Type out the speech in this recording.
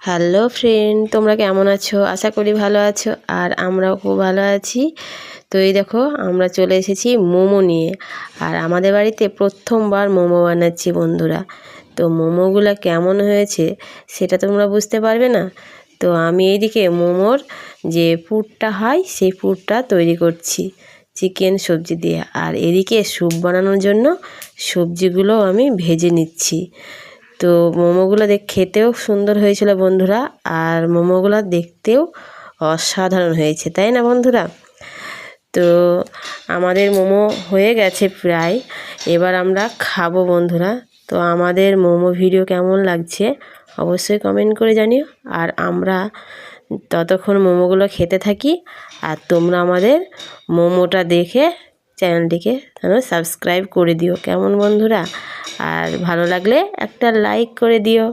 Hello friend, তোমরা কেমন আছো? আশা করি ভালো আছো, আর আমরাও খুব ভালো আছি। তো এই দেখো, আমরা চলে এসেছি মোমো নিয়ে। আর আমাদের বাড়িতে প্রথমবার মোমো বানাচ্ছি বন্ধুরা। তো মোমোগুলো কেমন হয়েছে সেটা তোমরা বুঝতে পারবে না। তো আমি এইদিকে মোমোর যে পুরটা হয় সেই পুরটা তৈরি করছি চিকেন সবজি দিয়ে। আর এদিকে স্যুপ বানানোর জন্য সবজিগুলো আমি ভেজে নিচ্ছি। তো মোমোগুলো খেতেও সুন্দর হয়েছিল বন্ধুরা, আর মোমোগুলো দেখতেও অসাধারণ হয়েছে, তাই না বন্ধুরা? তো আমাদের মোমো হয়ে গেছে প্রায়, এবার আমরা খাবো বন্ধুরা। তো আমাদের মোমো ভিডিও কেমন লাগছে অবশ্যই কমেন্ট করে জানিও। আর আমরা ততক্ষণ মোমোগুলো খেতে থাকি, আর তোমরা আমাদের মোমোটা দেখে চ্যানেলটিকে সাবস্ক্রাইব করে দিও, কেমন বন্ধুরা? আর ভালো লাগলে একটা লাইক করে দিও।